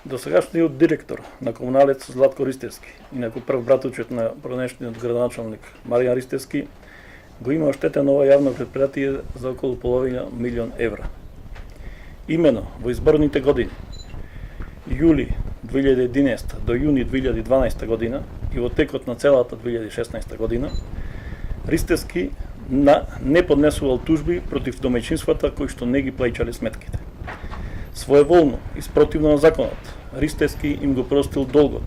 Досегашниот директор на Комуналец Златко Ристевски, инаку прв братучет на пронешниот градоначалник Маријан Ристевски, го има оштетено ова јавно предпријатие за околу половина милион евра. Имено во изборните години, јули 2011 до јуни 2012 година и во текот на целата 2016 година, Ристевски не поднесувал тужби против домаќинствата кои што не ги плаќале сметките. Своеволно и спротивно на законот, Ристевски им го простил долгот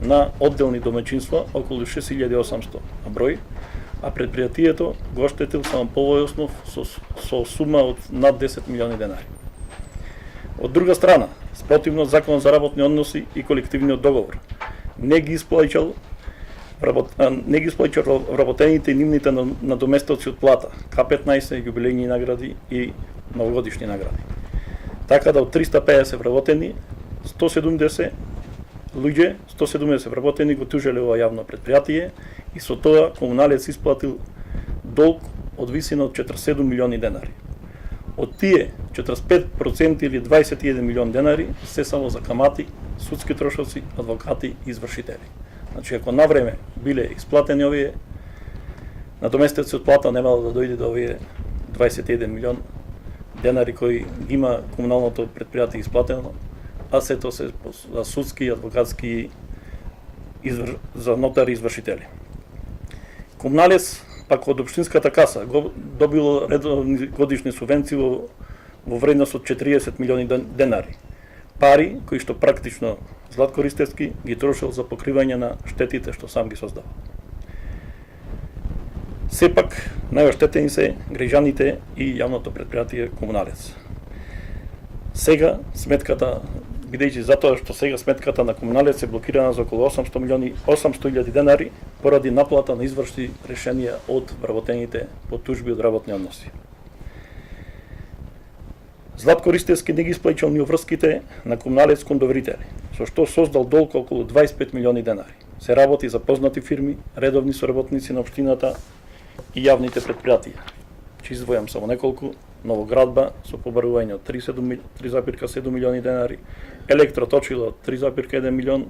на одделни домаќинства, околу 6800 на број, а предпријатието го оштетил само по овој основ со сума од над 10 милиони денари. Од друга страна, спротивно законот за работни односи и колективниот договор, не ги исплаќал вработените и нивните надоместоци од плата, К15, јубилејни награди и новогодишни награди. Така да од 350 вработени, 170 луѓе, 170 вработени го тужеле ова јавно предпријатие и со тоа Комуналец исплатил долг од висина од 47 милиони денари. Од тие 45% или 21 милион денари се само за камати, судски трошоци, адвокати и извршители. Значи, ако на време биле исплатени овие надоместеци од плата, немало да дојде до овие 21 милион денари кои има комуналното предпријатие исплатено, а сето се за судски, адвокатски, за нотари извршители. Комуналец, пак од општинската каса, го добило редовни годишни субвенции во вредност од 40 милиони денари. Пари кои што практично Златко Ристевски ги трошил за покривање на штетите што сам ги создава. Сепак, најоштетени се граѓаните и јавното предпријатие Комуналец. Сега сметката, бидејќи затоа што сега сметката на Комуналец е блокирана за околу 800.000 денари поради наплата на извршни решенија од вработените по тужби од работни односи. Златко Ристевски не ги исплаќал ни врските на Комуналец кон доверители, со што создал долг околу 25 милиони денари. Се работи за познати фирми, редовни соработници на општината и јавните предпријатија. Че издвојам само неколку: Новоградба со побарување од 3,7 милиони денари, Електроточило 3,1 милион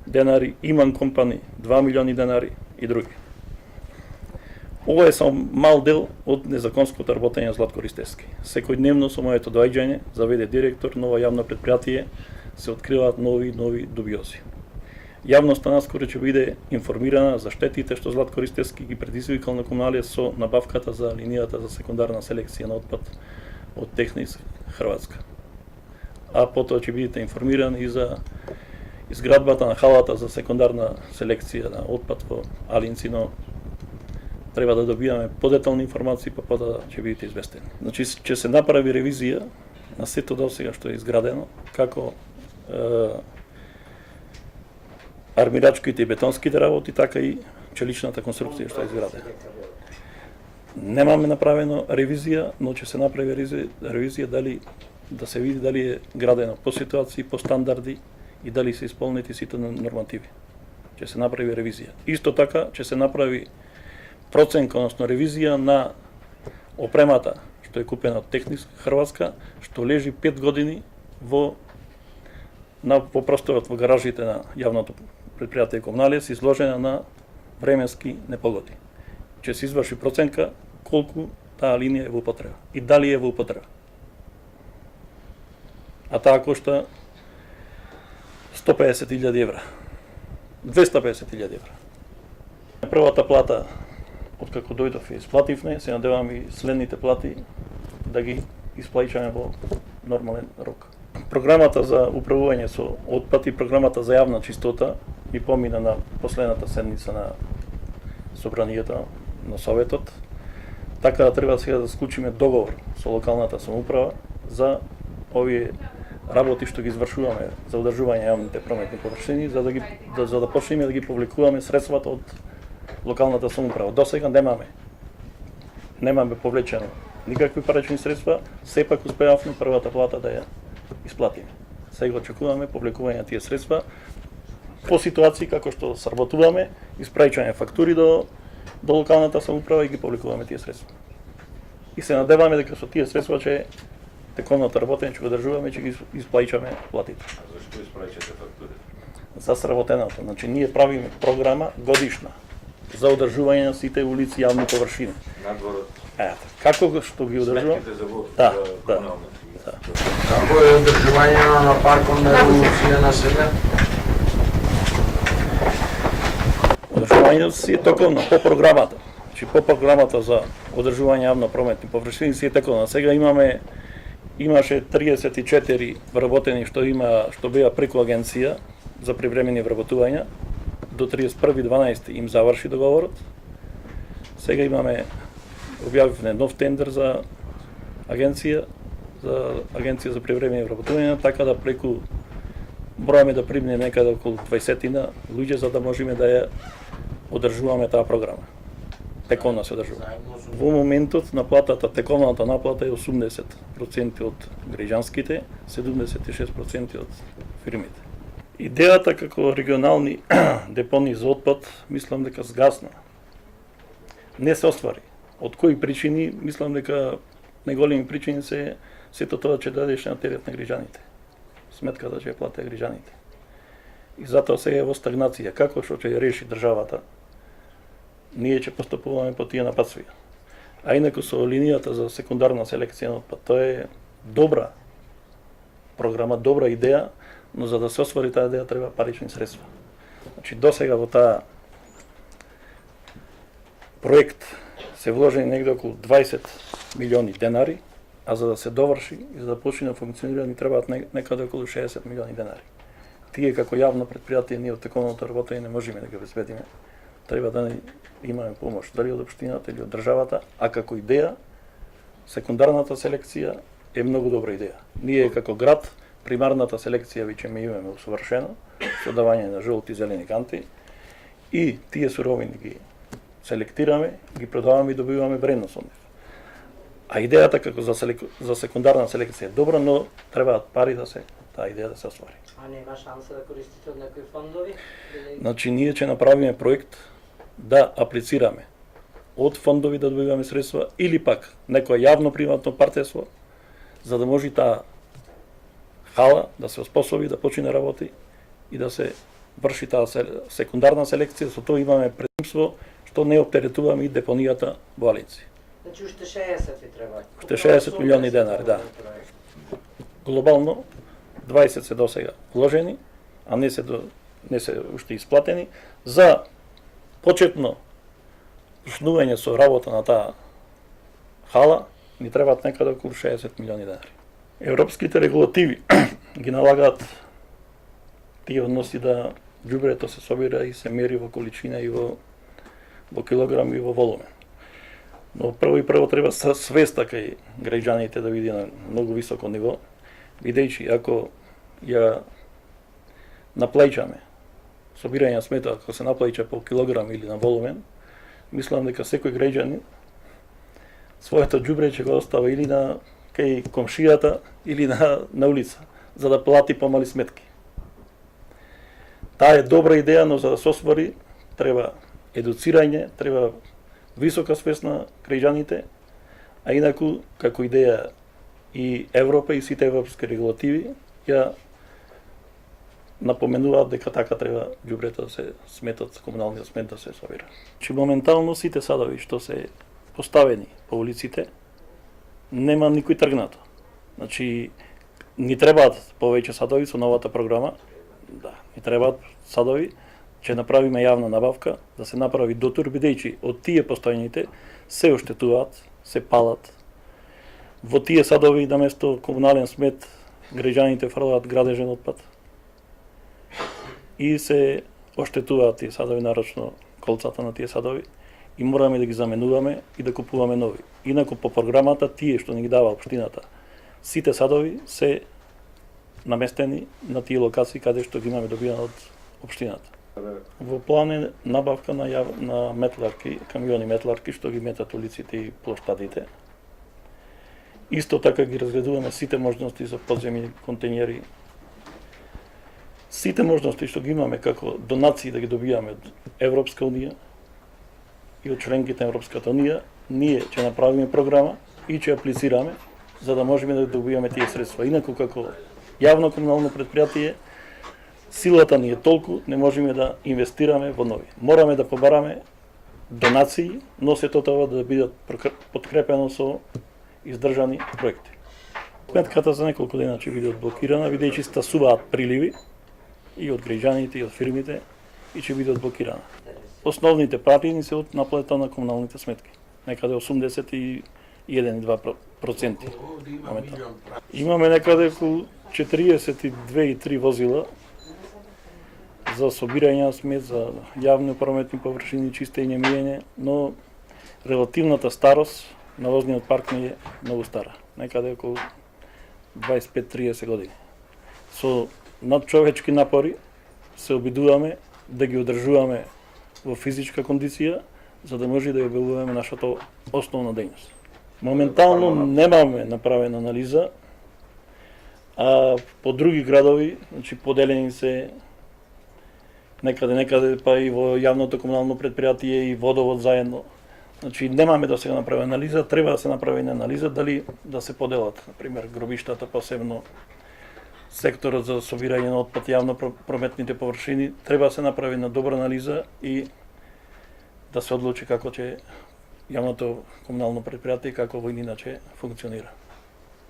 денари, Иман Компани 2 милиони денари и други. Ова е само мал дел од незаконското работење Златко Ристевски. Секојдневно со моето доаѓање за ВД директор на ова јавно предпријатие се откриваат нови дубиози. Јавноста наскоро ќе биде информирана за штетите што Златко Ристевски ги предизвикал на Комуналец со набавката за линијата за секундарна селекција на отпад од Технис Хрватска. А потоа ќе бидете информирани и за изградбата на халата за секундарна селекција на отпад во Алинцино. Треба да добиваме подетални информации, па потоа ќе бидете известени. Значи, ќе се направи ревизија на сето досега што е изградено, како армирачките и бетонските работи, така и челичната конструкција што е изградена. Немаме направено ревизија, но ќе се направи ревизија дали да се види дали е градено по ситуации, по стандарди и дали се исполнети сите нормативи. Ќе се направи ревизија. Исто така ќе се направи проценка, односно ревизија на опремата што е купена од Технис Хрватска, што лежи 5 години по просторот во гаражите на јавното предпријатие Комуналец, изложена на временски непогоди. Ќе се изврши проценка колку таа линија е во употреба и дали е во употреба. А таа кошта 150.000 евра. 250.000 евра. Првата плата, откако дојдов и исплативме, се надевам и следните плати да ги исплаќаме во нормален рок. Програмата за управување со отпад и програмата за јавна чистота ми помина на последната седница на собранието на Советот. Така да треба сега да склучиме договор со локалната самоуправа за овие работи што ги извршуваме за одржување јавните прометни површини, за да почнеме да ги повлекуваме средствата од локалната самоуправа. До сега немаме повлечено никакви парични средства, сепак успеавме првата плата да ја исплатиме. Сега очекуваме повлекување на тие средства по ситуации како што сработуваме, испраќаме фактури до локалната самоуправа и ги повлекуваме тие средства. И се надеваме дека со тие средства ќе тековното работење ќе го држуваме, ќе ги исплаќаме платите. што испраќате фактури? За сработеното. Значи, ние правиме програма годишна за одржување на сите улици и јавни површини. Надворот. Како што ги одржуваме? Сметките за вода, Да, за да. комуналните. Како е одржување на паркот на револуција на себе? Одржувањето си е токовно по програмата. Значи, по програмата за одржување јавно-прометни површини си е тековно. Сега имаше 34 вработени што беа преку агенција за привремени вработувања. До 31.12 им заврши договорот. Сега објавивме нов тендер за агенција за привремени вработувања, така да преку бројаме да примне некаде околу 20 луѓе за да можеме да ја одржуваме таа програма. Тековна се одржува. Во моментот тековната наплата е 80% од граѓанските, 76% од фирмите. Идејата како регионални депони за отпад, мислам дека сгасна. Не се оствари. Од кои причини? Мислам дека најголеми причини се сето тоа че дадеш на терет на граѓаните. Сметката ќе ја платат граѓаните. И затоа сега е во стагнација. Како што ќе ја реши државата? Ние ќе постапуваме по тие напатствија. А инаку со линијата за секундарна селекција на отпад, тоа е добра програма, добра идеја, но за да се оствари таа идеја треба парични средства. Значи досега во таа проект се вложени негде околу 20 милиони денари, а за да се доврши и за да почне да функционира ни требаат некаде околу 60 милиони денари. Тие како јавно предпријатие ние од тековното работење не можеме да ги обезбедиме. Треба да имаме помош, дали од општината или од државата, а како идеја, секундарната селекција е многу добра идеја. Ние како град, примарната селекција веќе имаме усовршено, со давање на жолти и зелени канти, и тие суровини ги селектираме, ги продаваме и добиваме вредност од нив. А идејата како за секундарна селекција е добра, но требаат пари да се таа идеја да се оствари. А нема шанса да користите од некои фондови? Значи ние ќе направиме проект да аплицираме од фондови да добиваме средства или пак некое јавно-приватно партнерство за да може таа хала да се оспособи, да почне да работи и да се врши таа секундарна селекција. Со тоа имаме предимство што не оптеретуваме и депонијата во Алинци. Значи уште 60 ви треба. Уште 60 милиони денари, да. Глобално 20 се досега вложени, а не се уште исплатени. За почетно почнување со работа на таа хала ни требаат некаде околу 60 милиони денари. Европските регулативи ги налагаат тие односи да ѓубрето се собира и се мери во количина и во килограм и во волумен. Но прво треба свеста кај граѓаните да биде на многу високо ниво, бидејќи ако ја наплаќаме собирање смета, ако се наплаќа по килограм или на волумен, мислам дека секој граѓанин своето ѓубре ќе го остава или кај комшијата или на улица, за да плати помали сметки. Таа е добра идеја, но за да се оствари треба едуцирање, треба висока свест на граѓаните, а инаку како идеја и Европа и сите европски регулативи ја напоменуваат дека така треба ѓубрето да се сметат, комуналниот смет да се собира. Че моментално сите садови што се поставени по улиците нема никој тргнато. Значи ни требаат повеќе садови со новата програма. Да, ни требаат садови, ќе направиме јавна набавка, да се направи дотур, бидејќи од тие постојаните се оштетуваат, се палат. Во тие садови наместо комунален смет граѓаните фрлаат градежен отпад и се оштетуваат тие садови, нарочно колцата на тие садови, и мораме да ги заменуваме и да купуваме нови. Инаку по програмата тие што ни ги дава општината, сите садови се наместени на тие локации каде што ги имаме добивано од општината. Во план е набавка на метларки, камиони метларки што ги метат улиците и плоштадите. Исто така ги разгледуваме сите можности за подземни контејнери. Сите можности што ги имаме како донации да ги добиваме од Европска унија и од членките на Европската унија, ние ќе направиме програма и ќе аплицираме за да можеме да добиваме тие средства. Инаку како јавно комунално предпријатие силата ни е толку, не можеме да инвестираме во нови. Мораме да побараме донации, но сето тоа да бидат подкрепено со издржани проекти. Сметката за неколку дена ќе биде одблокирана, бидејќи стасуваат приливи и од граѓаните и од фирмите и ќе биде одблокирана. Основните пратени се од наплата на комуналните сметки, некаде 81,2%. Имаме некаде околу 42,3 возила за собирање на смет, за јавни прометни површини, чистење, миење, но релативната старост на возниот парк не е многу стара, некаде околу 25-30 години. Со надчовечки напори се обидуваме да ги одржуваме во физичка кондиција, за да може да ја објавуваме нашата основна дејност. Моментално немаме направена анализа, а по други градови, значи поделени се некаде па и во јавното комунално предпријатие и водовод заедно. Значи немаме да се направи анализа, треба да се направи анализа дали да се поделат, например, гробиштата, посебно секторот за собирање на отпад, јавно прометните површини, треба да се направи на добра анализа и да се одлучи како ќе јавното комунално предпријатие како во иначе функционира.